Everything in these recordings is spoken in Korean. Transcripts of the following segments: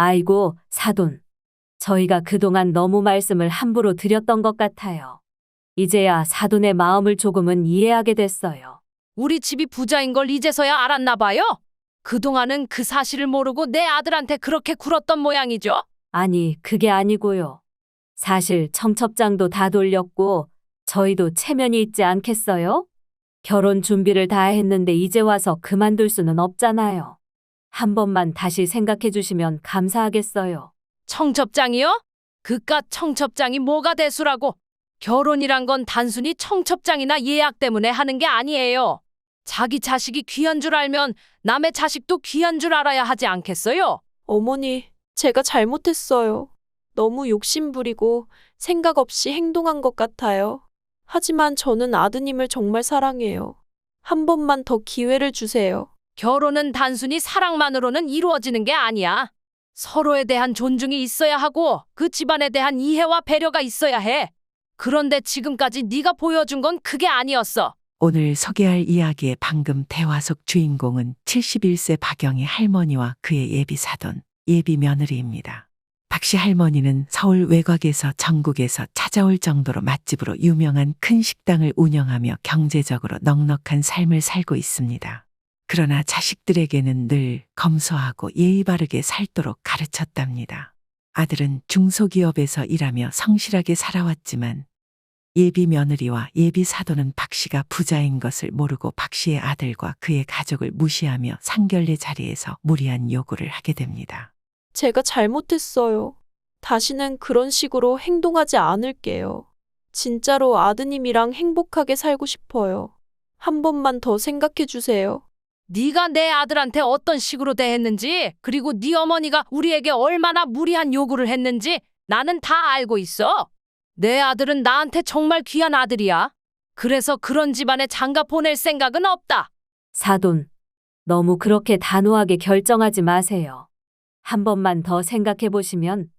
아이고, 사돈. 저희가 그동안 너무 말씀을 함부로 드렸던 것 같아요. 이제야 사돈의 마음을 조금은 이해하게 됐어요. 우리 집이 부자인 걸 이제서야 알았나 봐요. 그동안은 그 사실을 모르고 내 아들한테 그렇게 굴었던 모양이죠. 아니, 그게 아니고요. 사실 청첩장도 다 돌렸고 저희도 체면이 있지 않겠어요? 결혼 준비를 다 했는데 이제 와서 그만둘 수는 없잖아요. 한 번만 다시 생각해 주시면 감사하겠어요. 청첩장이요? 그깟 청첩장이 뭐가 대수라고. 결혼이란 건 단순히 청첩장이나 예약 때문에 하는 게 아니에요. 자기 자식이 귀한 줄 알면 남의 자식도 귀한 줄 알아야 하지 않겠어요? 어머니, 제가 잘못했어요. 너무 욕심부리고 생각 없이 행동한 것 같아요. 하지만 저는 아드님을 정말 사랑해요. 한 번만 더 기회를 주세요. 결혼은 단순히 사랑만으로는 이루어지는 게 아니야. 서로에 대한 존중이 있어야 하고 그 집안에 대한 이해와 배려가 있어야 해. 그런데 지금까지 네가 보여준 건 그게 아니었어. 오늘 소개할 이야기의 방금 대화 속 주인공은 71세 박영희 할머니와 그의 예비 사돈, 예비 며느리입니다. 박씨 할머니는 서울 외곽에서 전국에서 찾아올 정도로 맛집으로 유명한 큰 식당을 운영하며 경제적으로 넉넉한 삶을 살고 있습니다. 그러나 자식들에게는 늘 검소하고 예의 바르게 살도록 가르쳤답니다. 아들은 중소기업에서 일하며 성실하게 살아왔지만 예비 며느리와 예비 사돈은 박씨가 부자인 것을 모르고 박씨의 아들과 그의 가족을 무시하며 상견례 자리에서 무리한 요구를 하게 됩니다. 제가 잘못했어요. 다시는 그런 식으로 행동하지 않을게요. 진짜로 아드님이랑 행복하게 살고 싶어요. 한 번만 더 생각해 주세요. 네가 내 아들한테 어떤 식으로 대했는지, 그리고 네 어머니가 우리에게 얼마나 무리한 요구를 했는지 나는 다 알고 있어. 내 아들은 나한테 정말 귀한 아들이야. 그래서 그런 집안에 장가 보낼 생각은 없다. 사돈, 너무 그렇게 단호하게 결정하지 마세요. 한 번만 더 생각해 보시면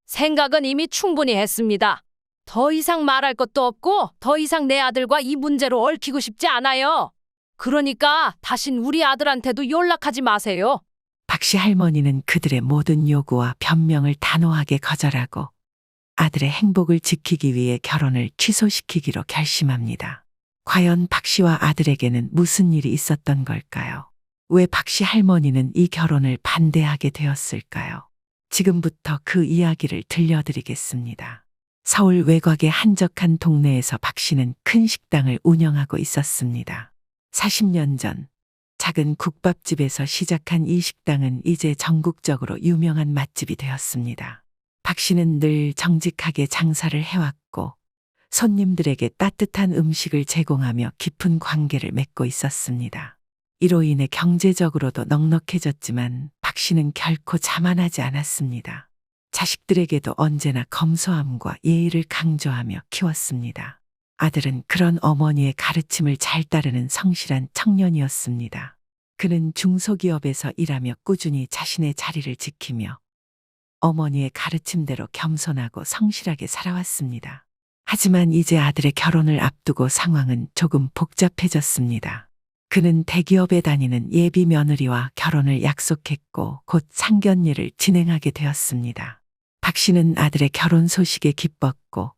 생각은 이미 충분히 했습니다. 더 이상 말할 것도 없고 더 이상 내 아들과 이 문제로 얽히고 싶지 않아요. 그러니까 다신 우리 아들한테도 연락하지 마세요. 박씨 할머니는 그들의 모든 요구와 변명을 단호하게 거절하고 아들의 행복을 지키기 위해 결혼을 취소시키기로 결심합니다. 과연 박씨와 아들에게는 무슨 일이 있었던 걸까요? 왜 박씨 할머니는 이 결혼을 반대하게 되었을까요? 지금부터 그 이야기를 들려드리겠습니다. 서울 외곽의 한적한 동네에서 박씨는 큰 식당을 운영하고 있었습니다. 40년 전 작은 국밥집에서 시작한 이 식당은 이제 전국적으로 유명한 맛집이 되었습니다. 박씨는 늘 정직하게 장사를 해왔고 손님들에게 따뜻한 음식을 제공하며 깊은 관계를 맺고 있었습니다. 이로 인해 경제적으로도 넉넉해졌지만 박씨는 결코 자만하지 않았습니다. 자식들에게도 언제나 검소함과 예의를 강조하며 키웠습니다. 아들은 그런 어머니의 가르침을 잘 따르는 성실한 청년이었습니다. 그는 중소기업에서 일하며 꾸준히 자신의 자리를 지키며 어머니의 가르침대로 겸손하고 성실하게 살아왔습니다. 하지만 이제 아들의 결혼을 앞두고 상황은 조금 복잡해졌습니다. 그는 대기업에 다니는 예비 며느리와 결혼을 약속했고 곧 상견례를 진행하게 되었습니다. 박씨는 아들의 결혼 소식에 기뻤고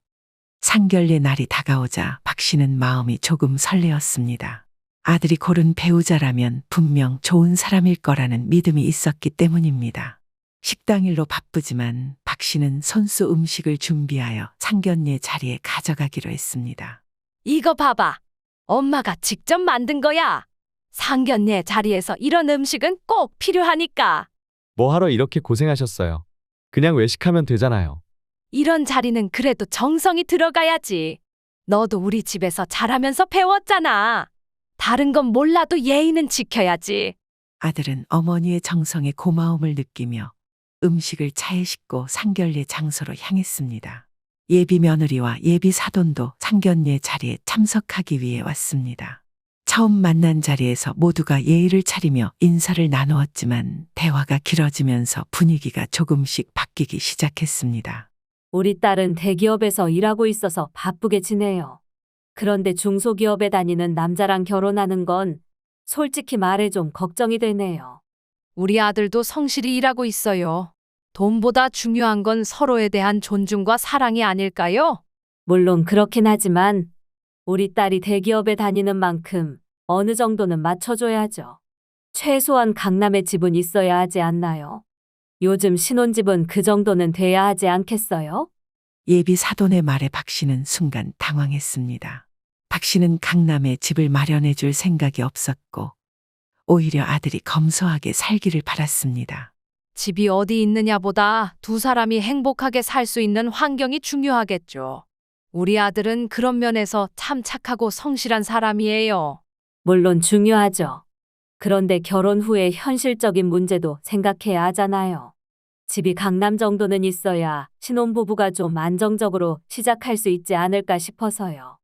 상견례 날이 다가오자 박씨는 마음이 조금 설레었습니다. 아들이 고른 배우자라면 분명 좋은 사람일 거라는 믿음이 있었기 때문입니다. 식당 일로 바쁘지만 박씨는 손수 음식을 준비하여 상견례 자리에 가져가기로 했습니다. 이거 봐봐. 엄마가 직접 만든 거야. 상견례 자리에서 이런 음식은 꼭 필요하니까. 뭐하러 이렇게 고생하셨어요? 그냥 외식하면 되잖아요. 이런 자리는 그래도 정성이 들어가야지. 너도 우리 집에서 자라면서 배웠잖아. 다른 건 몰라도 예의는 지켜야지. 아들은 어머니의 정성에 고마움을 느끼며 음식을 차에 싣고 상견례 장소로 향했습니다. 예비 며느리와 예비 사돈도 상견례 자리에 참석하기 위해 왔습니다. 처음 만난 자리에서 모두가 예의를 차리며 인사를 나누었지만 대화가 길어지면서 분위기가 조금씩 바뀌기 시작했습니다. 우리 딸은 대기업에서 일하고 있어서 바쁘게 지내요. 그런데 중소기업에 다니는 남자랑 결혼하는 건 솔직히 말해 좀 걱정이 되네요. 우리 아들도 성실히 일하고 있어요. 돈보다 중요한 건 서로에 대한 존중과 사랑이 아닐까요? 물론 그렇긴 하지만 우리 딸이 대기업에 다니는 만큼 어느 정도는 맞춰줘야죠. 최소한 강남에 집은 있어야 하지 않나요? 요즘 신혼집은 그 정도는 돼야 하지 않겠어요? 예비 사돈의 말에 박 씨는 순간 당황했습니다. 박 씨는 강남에 집을 마련해 줄 생각이 없었고 오히려 아들이 검소하게 살기를 바랐습니다. 집이 어디 있느냐보다 두 사람이 행복하게 살 수 있는 환경이 중요하겠죠. 우리 아들은 그런 면에서 참 착하고 성실한 사람이에요. 물론 중요하죠. 그런데 결혼 후에 현실적인 문제도 생각해야 하잖아요. 집이 강남 정도는 있어야 신혼부부가 좀 안정적으로 시작할 수 있지 않을까 싶어서요.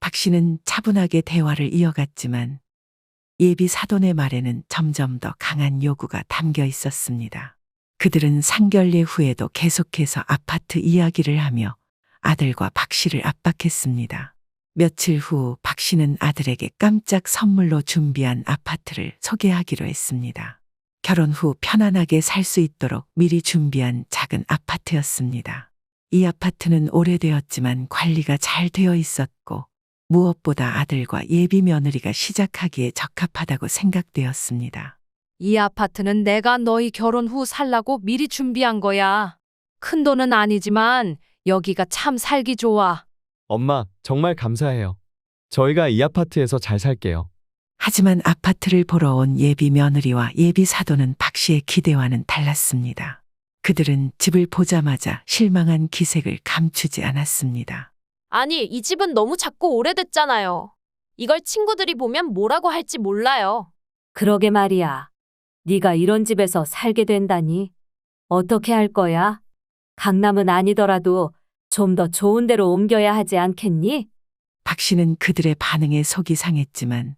박 씨는 차분하게 대화를 이어갔지만 예비 사돈의 말에는 점점 더 강한 요구가 담겨 있었습니다. 그들은 상견례 후에도 계속해서 아파트 이야기를 하며 아들과 박 씨를 압박했습니다. 며칠 후 박 씨는 아들에게 깜짝 선물로 준비한 아파트를 소개하기로 했습니다. 결혼 후 편안하게 살 수 있도록 미리 준비한 작은 아파트였습니다. 이 아파트는 오래되었지만 관리가 잘 되어 있었고 무엇보다 아들과 예비 며느리가 시작하기에 적합하다고 생각되었습니다. 이 아파트는 내가 너희 결혼 후 살라고 미리 준비한 거야. 큰 돈은 아니지만 여기가 참 살기 좋아. 엄마, 정말 감사해요. 저희가 이 아파트에서 잘 살게요. 하지만 아파트를 보러 온 예비 며느리와 예비 사돈은 박 씨의 기대와는 달랐습니다. 그들은 집을 보자마자 실망한 기색을 감추지 않았습니다. 아니, 이 집은 너무 작고 오래됐잖아요. 이걸 친구들이 보면 뭐라고 할지 몰라요. 그러게 말이야. 네가 이런 집에서 살게 된다니. 어떻게 할 거야? 강남은 아니더라도 좀 더 좋은 데로 옮겨야 하지 않겠니? 박 씨는 그들의 반응에 속이 상했지만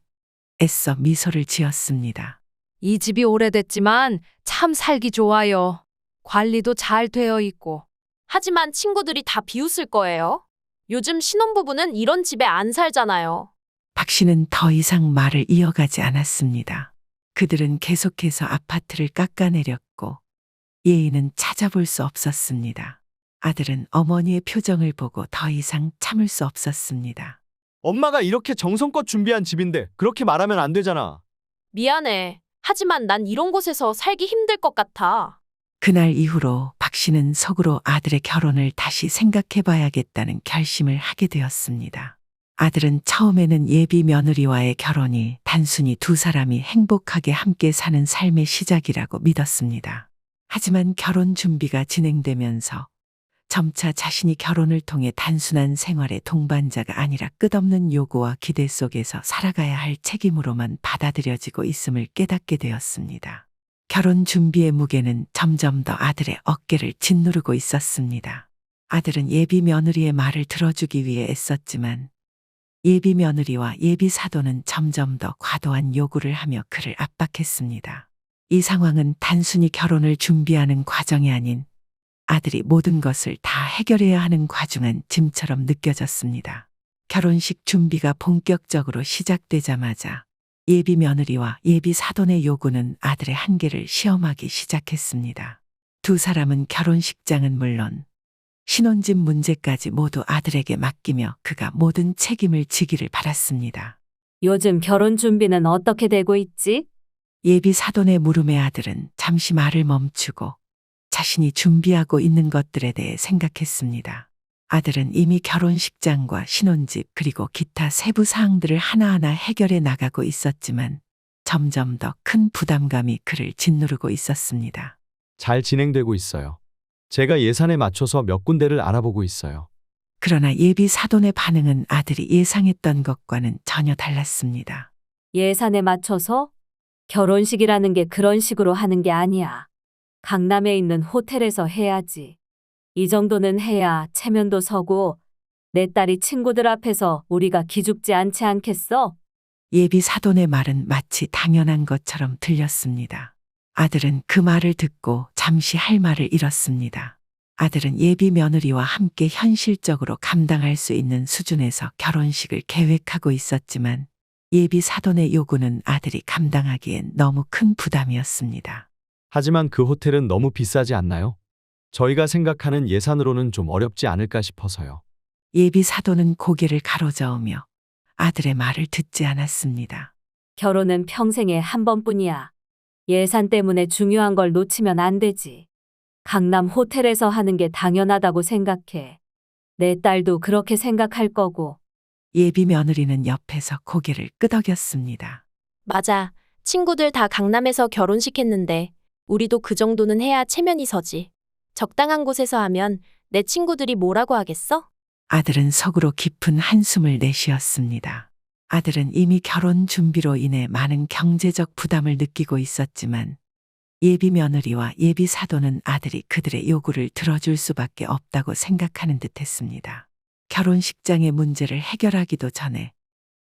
애써 미소를 지었습니다. 이 집이 오래됐지만 참 살기 좋아요. 관리도 잘 되어 있고. 하지만 친구들이 다 비웃을 거예요. 요즘 신혼부부는 이런 집에 안 살잖아요. 박 씨는 더 이상 말을 이어가지 않았습니다. 그들은 계속해서 아파트를 깎아내렸고 예인은 찾아볼 수 없었습니다. 아들은 어머니의 표정을 보고 더 이상 참을 수 없었습니다. 엄마가 이렇게 정성껏 준비한 집인데 그렇게 말하면 안 되잖아. 미안해. 하지만 난 이런 곳에서 살기 힘들 것 같아. 그날 이후로 박 씨는 속으로 아들의 결혼을 다시 생각해 봐야겠다는 결심을 하게 되었습니다. 아들은 처음에는 예비 며느리와의 결혼이 단순히 두 사람이 행복하게 함께 사는 삶의 시작이라고 믿었습니다. 하지만 결혼 준비가 진행되면서 점차 자신이 결혼을 통해 단순한 생활의 동반자가 아니라 끝없는 요구와 기대 속에서 살아가야 할 책임으로만 받아들여지고 있음을 깨닫게 되었습니다. 결혼 준비의 무게는 점점 더 아들의 어깨를 짓누르고 있었습니다. 아들은 예비 며느리의 말을 들어주기 위해 애썼지만 예비 며느리와 예비 사돈은 점점 더 과도한 요구를 하며 그를 압박했습니다. 이 상황은 단순히 결혼을 준비하는 과정이 아닌 아들이 모든 것을 다 해결해야 하는 과중한 짐처럼 느껴졌습니다. 결혼식 준비가 본격적으로 시작되자마자 예비 며느리와 예비 사돈의 요구는 아들의 한계를 시험하기 시작했습니다. 두 사람은 결혼식장은 물론 신혼집 문제까지 모두 아들에게 맡기며 그가 모든 책임을 지기를 바랐습니다. 요즘 결혼 준비는 어떻게 되고 있지? 예비 사돈의 물음에 아들은 잠시 말을 멈추고 자신이 준비하고 있는 것들에 대해 생각했습니다. 아들은 이미 결혼식장과 신혼집 그리고 기타 세부 사항들을 하나하나 해결해 나가고 있었지만 점점 더 큰 부담감이 그를 짓누르고 있었습니다. 잘 진행되고 있어요. 제가 예산에 맞춰서 몇 군데를 알아보고 있어요. 그러나 예비 사돈의 반응은 아들이 예상했던 것과는 전혀 달랐습니다. 예산에 맞춰서? 결혼식이라는 게 그런 식으로 하는 게 아니야. 강남에 있는 호텔에서 해야지. 이 정도는 해야 체면도 서고 내 딸이 친구들 앞에서 우리가 기죽지 않지 않겠어? 예비 사돈의 말은 마치 당연한 것처럼 들렸습니다. 아들은 그 말을 듣고 잠시 할 말을 잃었습니다. 아들은 예비 며느리와 함께 현실적으로 감당할 수 있는 수준에서 결혼식을 계획하고 있었지만 예비 사돈의 요구는 아들이 감당하기엔 너무 큰 부담이었습니다. 하지만 그 호텔은 너무 비싸지 않나요? 저희가 생각하는 예산으로는 좀 어렵지 않을까 싶어서요. 예비 사도는 고개를 가로저으며 아들의 말을 듣지 않았습니다. 결혼은 평생에 한 번뿐이야. 예산 때문에 중요한 걸 놓치면 안 되지. 강남 호텔에서 하는 게 당연하다고 생각해. 내 딸도 그렇게 생각할 거고. 예비 며느리는 옆에서 고개를 끄덕였습니다. 맞아. 친구들 다 강남에서 결혼식 했는데 우리도 그 정도는 해야 체면이 서지. 적당한 곳에서 하면 내 친구들이 뭐라고 하겠어? 아들은 속으로 깊은 한숨을 내쉬었습니다. 아들은 이미 결혼 준비로 인해 많은 경제적 부담을 느끼고 있었지만 예비 며느리와 예비 사도는 아들이 그들의 요구를 들어줄 수밖에 없다고 생각하는 듯 했습니다. 결혼식장의 문제를 해결하기도 전에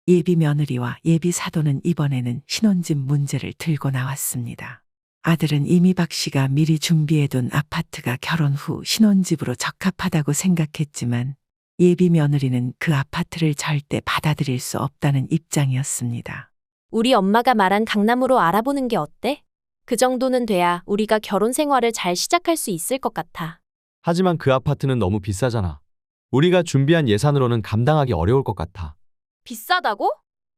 예비 며느리와 예비 사도는 이번에는 신혼집 문제를 들고 나왔습니다. 아들은 이미 박 씨가 미리 준비해둔 아파트가 결혼 후 신혼집으로 적합하다고 생각했지만 예비 며느리는 그 아파트를 절대 받아들일 수 없다는 입장이었습니다. 우리 엄마가 말한 강남으로 알아보는 게 어때? 그 정도는 돼야 우리가 결혼 생활을 잘 시작할 수 있을 것 같아. 하지만 그 아파트는 너무 비싸잖아. 우리가 준비한 예산으로는 감당하기 어려울 것 같아. 비싸다고?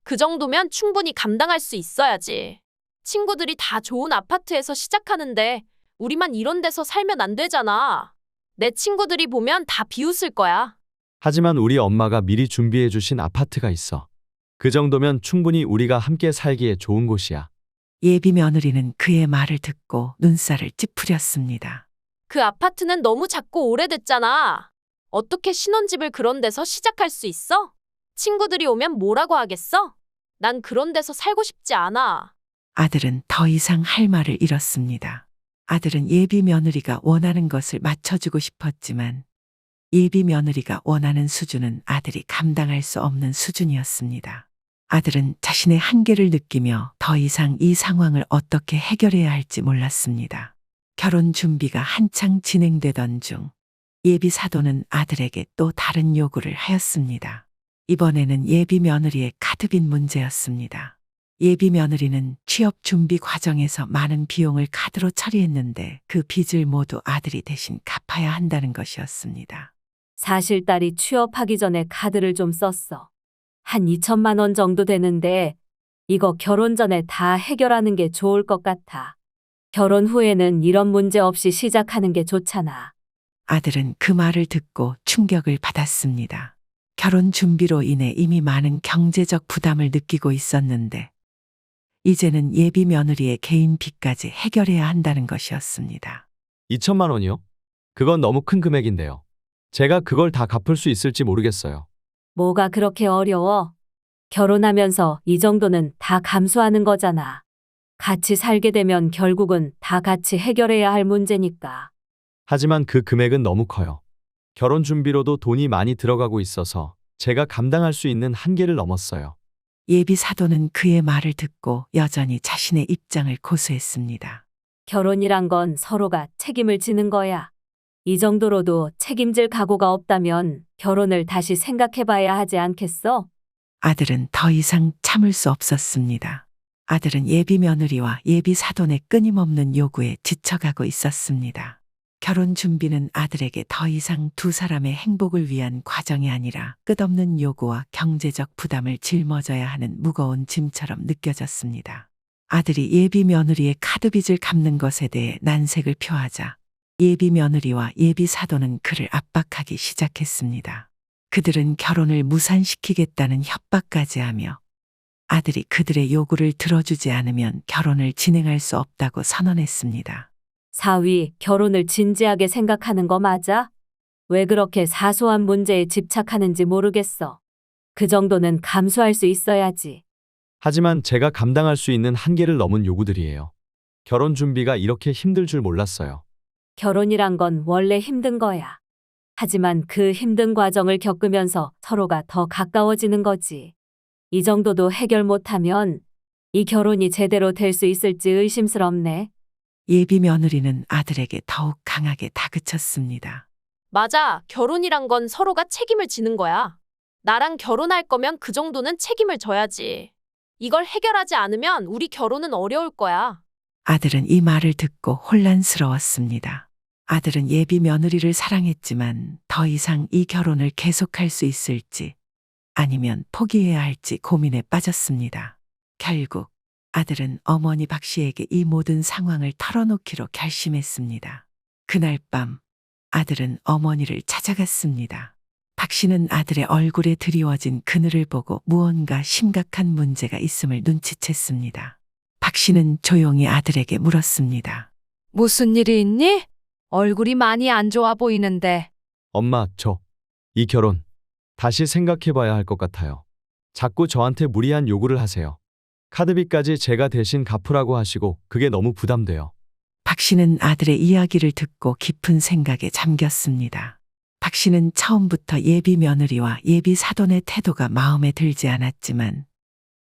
그 정도면 충분히 감당할 수 있어야지. 친구들이 다 좋은 아파트에서 시작하는데 우리만 이런 데서 살면 안 되잖아. 내 친구들이 보면 다 비웃을 거야. 하지만 우리 엄마가 미리 준비해 주신 아파트가 있어. 그 정도면 충분히 우리가 함께 살기에 좋은 곳이야. 예비 며느리는 그의 말을 듣고 눈살을 찌푸렸습니다. 그 아파트는 너무 작고 오래됐잖아. 어떻게 신혼집을 그런 데서 시작할 수 있어? 친구들이 오면 뭐라고 하겠어? 난 그런 데서 살고 싶지 않아. 아들은 더 이상 할 말을 잃었습니다. 아들은 예비 며느리가 원하는 것을 맞춰주고 싶었지만 예비 며느리가 원하는 수준은 아들이 감당할 수 없는 수준이었습니다. 아들은 자신의 한계를 느끼며 더 이상 이 상황을 어떻게 해결해야 할지 몰랐습니다. 결혼 준비가 한창 진행되던 중 예비 사도는 아들에게 또 다른 요구를 하였습니다. 이번에는 예비 며느리의 카드빚 문제였습니다. 예비 며느리는 취업 준비 과정에서 많은 비용을 카드로 처리했는데 그 빚을 모두 아들이 대신 갚아야 한다는 것이었습니다. 사실 딸이 취업하기 전에 카드를 좀 썼어. 한 2천만 원 정도 되는데 이거 결혼 전에 다 해결하는 게 좋을 것 같아. 결혼 후에는 이런 문제 없이 시작하는 게 좋잖아. 아들은 그 말을 듣고 충격을 받았습니다. 결혼 준비로 인해 이미 많은 경제적 부담을 느끼고 있었는데 이제는 예비 며느리의 개인 빚까지 해결해야 한다는 것이었습니다. 2천만 원이요? 그건 너무 큰 금액인데요. 제가 그걸 다 갚을 수 있을지 모르겠어요. 뭐가 그렇게 어려워? 결혼하면서 이 정도는 다 감수하는 거잖아. 같이 살게 되면 결국은 다 같이 해결해야 할 문제니까. 하지만 그 금액은 너무 커요. 결혼 준비로도 돈이 많이 들어가고 있어서 제가 감당할 수 있는 한계를 넘었어요. 예비 사도는 그의 말을 듣고 여전히 자신의 입장을 고수했습니다. 결혼이란 건 서로가 책임을 지는 거야. 이 정도로도 책임질 각오가 없다면 결혼을 다시 생각해봐야 하지 않겠어? 아들은 더 이상 참을 수 없었습니다. 아들은 예비 며느리와 예비 사돈의 끊임없는 요구에 지쳐가고 있었습니다. 결혼 준비는 아들에게 더 이상 두 사람의 행복을 위한 과정이 아니라 끝없는 요구와 경제적 부담을 짊어져야 하는 무거운 짐처럼 느껴졌습니다. 아들이 예비 며느리의 카드빚을 갚는 것에 대해 난색을 표하자 예비 며느리와 예비 사돈은 그를 압박하기 시작했습니다. 그들은 결혼을 무산시키겠다는 협박까지 하며 아들이 그들의 요구를 들어주지 않으면 결혼을 진행할 수 없다고 선언했습니다. 사위, 결혼을 진지하게 생각하는 거 맞아? 왜 그렇게 사소한 문제에 집착하는지 모르겠어. 그 정도는 감수할 수 있어야지. 하지만 제가 감당할 수 있는 한계를 넘은 요구들이에요. 결혼 준비가 이렇게 힘들 줄 몰랐어요. 결혼이란 건 원래 힘든 거야. 하지만 그 힘든 과정을 겪으면서 서로가 더 가까워지는 거지. 이 정도도 해결 못하면 이 결혼이 제대로 될 수 있을지 의심스럽네. 예비 며느리는 아들에게 더욱 강하게 다그쳤습니다. 맞아. 결혼이란 건 서로가 책임을 지는 거야. 나랑 결혼할 거면 그 정도는 책임을 져야지. 이걸 해결하지 않으면 우리 결혼은 어려울 거야. 아들은 이 말을 듣고 혼란스러웠습니다. 아들은 예비 며느리를 사랑했지만 더 이상 이 결혼을 계속할 수 있을지 아니면 포기해야 할지 고민에 빠졌습니다. 결국 아들은 어머니 박 씨에게 이 모든 상황을 털어놓기로 결심했습니다. 그날 밤 아들은 어머니를 찾아갔습니다. 박 씨는 아들의 얼굴에 드리워진 그늘을 보고 무언가 심각한 문제가 있음을 눈치챘습니다. 박 씨는 조용히 아들에게 물었습니다. 무슨 일이 있니? 얼굴이 많이 안 좋아 보이는데. 엄마, 이 결혼 다시 생각해 봐야 할 것 같아요. 자꾸 저한테 무리한 요구를 하세요. 카드비까지 제가 대신 갚으라고 하시고 그게 너무 부담돼요. 박 씨는 아들의 이야기를 듣고 깊은 생각에 잠겼습니다. 박 씨는 처음부터 예비 며느리와 예비 사돈의 태도가 마음에 들지 않았지만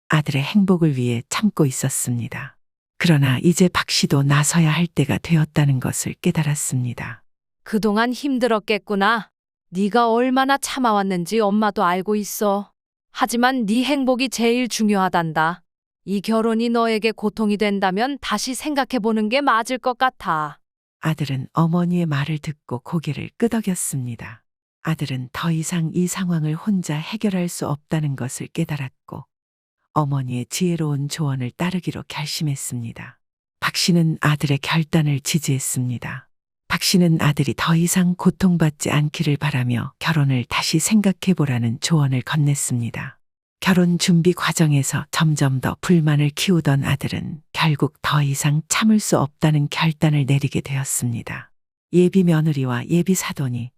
아들의 행복을 위해 참고 있었습니다. 그러나 이제 박 씨도 나서야 할 때가 되었다는 것을 깨달았습니다. 그동안 힘들었겠구나. 네가 얼마나 참아왔는지 엄마도 알고 있어. 하지만 네 행복이 제일 중요하단다. 이 결혼이 너에게 고통이 된다면 다시 생각해보는 게 맞을 것 같아. 아들은 어머니의 말을 듣고 고개를 끄덕였습니다. 아들은 더 이상 이 상황을 혼자 해결할 수 없다는 것을 깨달았고 어머니의 지혜로운 조언을 따르기로 결심했습니다. 박 씨는 아들의 결단을 지지했습니다. 박 씨는 아들이 더 이상 고통받지 않기를 바라며 결혼을 다시 생각해보라는 조언을 건넸습니다. 결혼 준비 과정에서 점점 더 불만을 키우던 아들은 결국 더 이상 참을 수 없다는 결단을 내리게 되었습니다. 예비 며느리와 예비 사돈이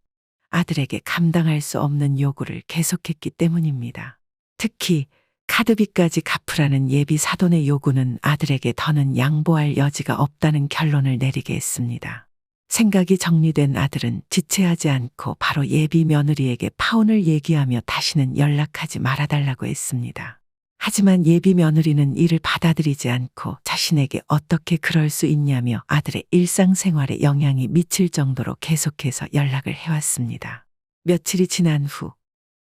아들에게 감당할 수 없는 요구를 계속했기 때문입니다. 특히 카드비까지 갚으라는 예비 사돈의 요구는 아들에게 더는 양보할 여지가 없다는 결론을 내리게 했습니다. 생각이 정리된 아들은 지체하지 않고 바로 예비 며느리에게 파혼을 얘기하며 다시는 연락하지 말아달라고 했습니다. 하지만 예비 며느리는 이를 받아들이지 않고 자신에게 어떻게 그럴 수 있냐며 아들의 일상생활에 영향이 미칠 정도로 계속해서 연락을 해왔습니다. 며칠이 지난 후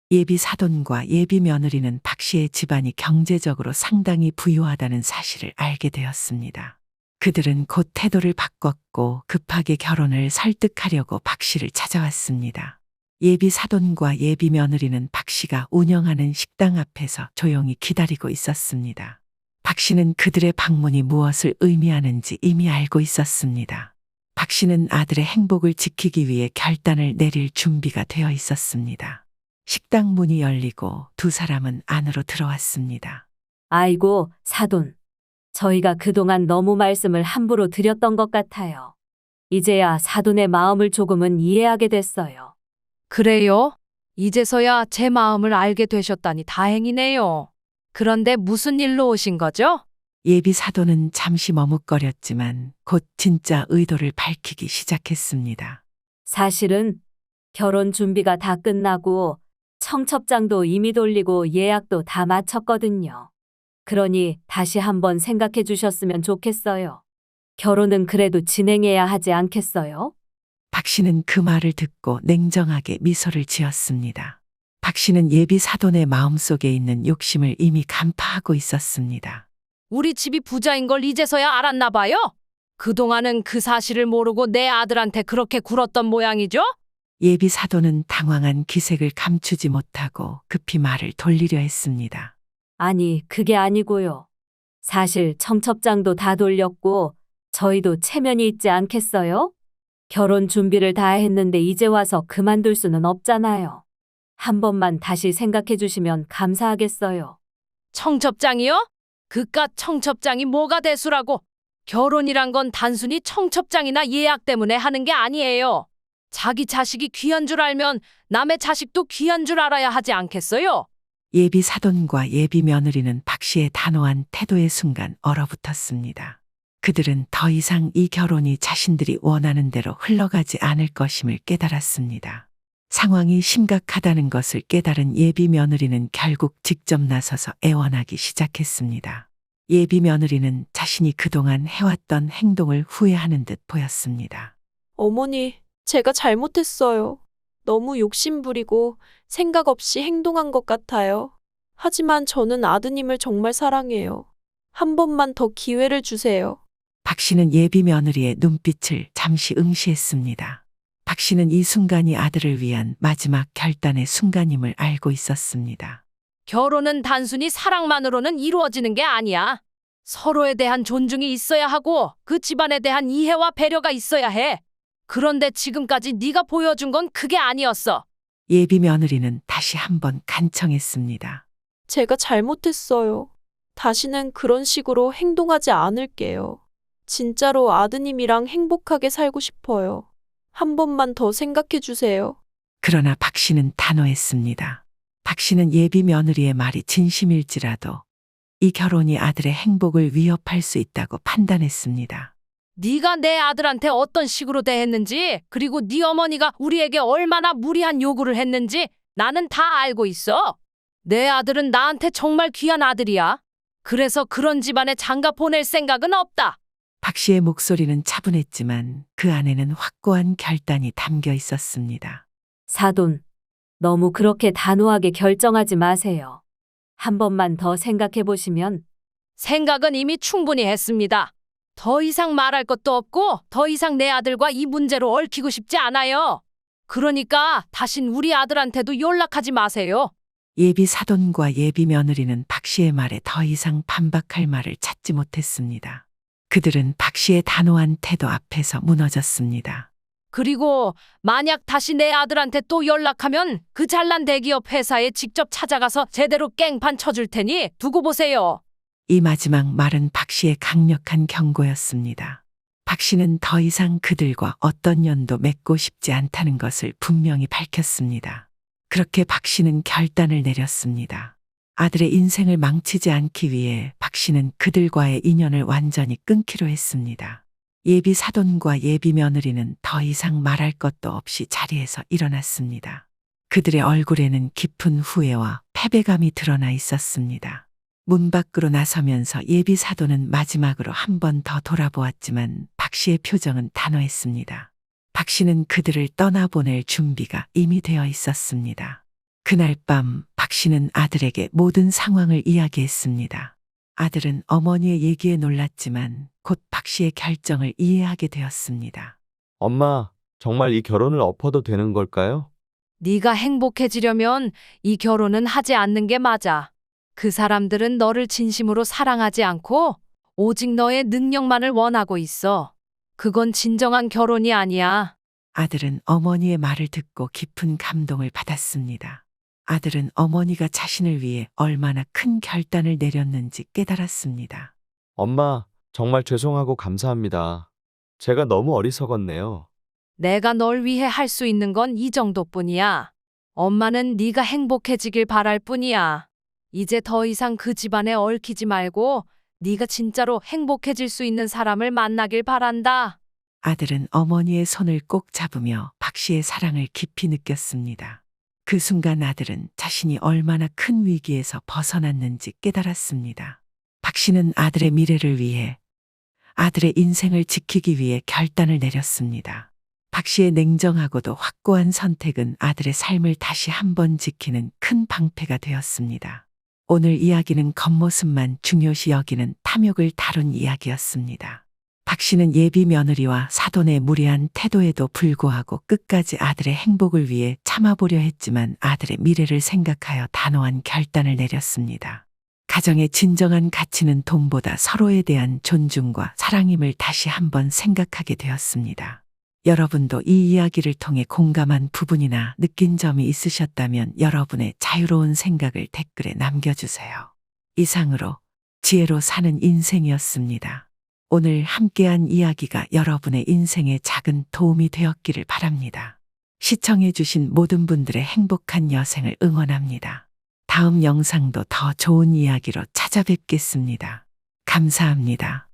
예비 사돈과 예비 며느리는 박 씨의 집안이 경제적으로 상당히 부유하다는 사실을 알게 되었습니다. 그들은 곧 태도를 바꿨고 급하게 결혼을 설득하려고 박 씨를 찾아왔습니다. 예비 사돈과 예비 며느리는 박 씨가 운영하는 식당 앞에서 조용히 기다리고 있었습니다. 박 씨는 그들의 방문이 무엇을 의미하는지 이미 알고 있었습니다. 박 씨는 아들의 행복을 지키기 위해 결단을 내릴 준비가 되어 있었습니다. 식당 문이 열리고 두 사람은 안으로 들어왔습니다. 아이고, 사돈. 저희가 그동안 너무 말씀을 함부로 드렸던 것 같아요. 이제야 사돈의 마음을 조금은 이해하게 됐어요. 그래요? 이제서야 제 마음을 알게 되셨다니 다행이네요. 그런데 무슨 일로 오신 거죠? 예비 사돈은 잠시 머뭇거렸지만 곧 진짜 의도를 밝히기 시작했습니다. 사실은 결혼 준비가 다 끝나고 청첩장도 이미 돌리고 예약도 다 마쳤거든요. 그러니 다시 한번 생각해 주셨으면 좋겠어요. 결혼은 그래도 진행해야 하지 않겠어요? 박 씨는 그 말을 듣고 냉정하게 미소를 지었습니다. 박 씨는 예비 사돈의 마음속에 있는 욕심을 이미 간파하고 있었습니다. 우리 집이 부자인 걸 이제서야 알았나 봐요? 그동안은 그 사실을 모르고 내 아들한테 그렇게 굴었던 모양이죠? 예비 사돈은 당황한 기색을 감추지 못하고 급히 말을 돌리려 했습니다. 아니, 그게 아니고요. 사실 청첩장도 다 돌렸고 저희도 체면이 있지 않겠어요? 결혼 준비를 다 했는데 이제 와서 그만둘 수는 없잖아요. 한 번만 다시 생각해 주시면 감사하겠어요. 청첩장이요? 그깟 청첩장이 뭐가 대수라고. 결혼이란 건 단순히 청첩장이나 예약 때문에 하는 게 아니에요. 자기 자식이 귀한 줄 알면 남의 자식도 귀한 줄 알아야 하지 않겠어요? 예비 사돈과 예비 며느리는 박 씨의 단호한 태도의 순간 얼어붙었습니다. 그들은 더 이상 이 결혼이 자신들이 원하는 대로 흘러가지 않을 것임을 깨달았습니다. 상황이 심각하다는 것을 깨달은 예비 며느리는 결국 직접 나서서 애원하기 시작했습니다. 예비 며느리는 자신이 그동안 해왔던 행동을 후회하는 듯 보였습니다. 어머니, 제가 잘못했어요. 너무 욕심부리고 생각 없이 행동한 것 같아요. 하지만 저는 아드님을 정말 사랑해요. 한 번만 더 기회를 주세요. 박 씨는 예비 며느리의 눈빛을 잠시 응시했습니다. 박 씨는 이 순간이 아들을 위한 마지막 결단의 순간임을 알고 있었습니다. 결혼은 단순히 사랑만으로는 이루어지는 게 아니야. 서로에 대한 존중이 있어야 하고 그 집안에 대한 이해와 배려가 있어야 해. 그런데 지금까지 네가 보여준 건 그게 아니었어. 예비 며느리는 다시 한번 간청했습니다. 제가 잘못했어요. 다시는 그런 식으로 행동하지 않을게요. 진짜로 아드님이랑 행복하게 살고 싶어요. 한 번만 더 생각해 주세요. 그러나 박 씨는 단호했습니다. 박 씨는 예비 며느리의 말이 진심일지라도 이 결혼이 아들의 행복을 위협할 수 있다고 판단했습니다. 네가 내 아들한테 어떤 식으로 대했는지, 그리고 네 어머니가 우리에게 얼마나 무리한 요구를 했는지 나는 다 알고 있어. 내 아들은 나한테 정말 귀한 아들이야. 그래서 그런 집안에 장가 보낼 생각은 없다. 박 씨의 목소리는 차분했지만 그 안에는 확고한 결단이 담겨 있었습니다. 사돈, 너무 그렇게 단호하게 결정하지 마세요. 한 번만 더 생각해 보시면 생각은 이미 충분히 했습니다. 더 이상 말할 것도 없고 더 이상 내 아들과 이 문제로 얽히고 싶지 않아요. 그러니까 다신 우리 아들한테도 연락하지 마세요. 예비 사돈과 예비 며느리는 박 씨의 말에 더 이상 반박할 말을 찾지 못했습니다. 그들은 박 씨의 단호한 태도 앞에서 무너졌습니다. 그리고 만약 다시 내 아들한테 또 연락하면 그 잘난 대기업 회사에 직접 찾아가서 제대로 깽판 쳐줄 테니 두고 보세요. 이 마지막 말은 박 씨의 강력한 경고였습니다. 박 씨는 더 이상 그들과 어떤 연도 맺고 싶지 않다는 것을 분명히 밝혔습니다. 그렇게 박 씨는 결단을 내렸습니다. 아들의 인생을 망치지 않기 위해 박 씨는 그들과의 인연을 완전히 끊기로 했습니다. 예비 사돈과 예비 며느리는 더 이상 말할 것도 없이 자리에서 일어났습니다. 그들의 얼굴에는 깊은 후회와 패배감이 드러나 있었습니다. 문 밖으로 나서면서 예비 사돈은 마지막으로 한 번 더 돌아보았지만 박 씨의 표정은 단호했습니다. 박 씨는 그들을 떠나보낼 준비가 이미 되어 있었습니다. 그날 밤 박 씨는 아들에게 모든 상황을 이야기했습니다. 아들은 어머니의 얘기에 놀랐지만 곧 박 씨의 결정을 이해하게 되었습니다. 엄마, 정말 이 결혼을 엎어도 되는 걸까요? 네가 행복해지려면 이 결혼은 하지 않는 게 맞아. 그 사람들은 너를 진심으로 사랑하지 않고 오직 너의 능력만을 원하고 있어. 그건 진정한 결혼이 아니야. 아들은 어머니의 말을 듣고 깊은 감동을 받았습니다. 아들은 어머니가 자신을 위해 얼마나 큰 결단을 내렸는지 깨달았습니다. 엄마, 정말 죄송하고 감사합니다. 제가 너무 어리석었네요. 내가 널 위해 할 수 있는 건 이 정도뿐이야. 엄마는 네가 행복해지길 바랄 뿐이야. 이제 더 이상 그 집안에 얽히지 말고 네가 진짜로 행복해질 수 있는 사람을 만나길 바란다. 아들은 어머니의 손을 꼭 잡으며 박 씨의 사랑을 깊이 느꼈습니다. 그 순간 아들은 자신이 얼마나 큰 위기에서 벗어났는지 깨달았습니다. 박 씨는 아들의 미래를 위해, 아들의 인생을 지키기 위해 결단을 내렸습니다. 박 씨의 냉정하고도 확고한 선택은 아들의 삶을 다시 한번 지키는 큰 방패가 되었습니다. 오늘 이야기는 겉모습만 중요시 여기는 탐욕을 다룬 이야기였습니다. 박 씨는 예비 며느리와 사돈의 무례한 태도에도 불구하고 끝까지 아들의 행복을 위해 참아보려 했지만 아들의 미래를 생각하여 단호한 결단을 내렸습니다. 가정의 진정한 가치는 돈보다 서로에 대한 존중과 사랑임을 다시 한번 생각하게 되었습니다. 여러분도 이 이야기를 통해 공감한 부분이나 느낀 점이 있으셨다면 여러분의 자유로운 생각을 댓글에 남겨주세요. 이상으로 지혜로 사는 인생이었습니다. 오늘 함께한 이야기가 여러분의 인생에 작은 도움이 되었기를 바랍니다. 시청해주신 모든 분들의 행복한 여생을 응원합니다. 다음 영상도 더 좋은 이야기로 찾아뵙겠습니다. 감사합니다.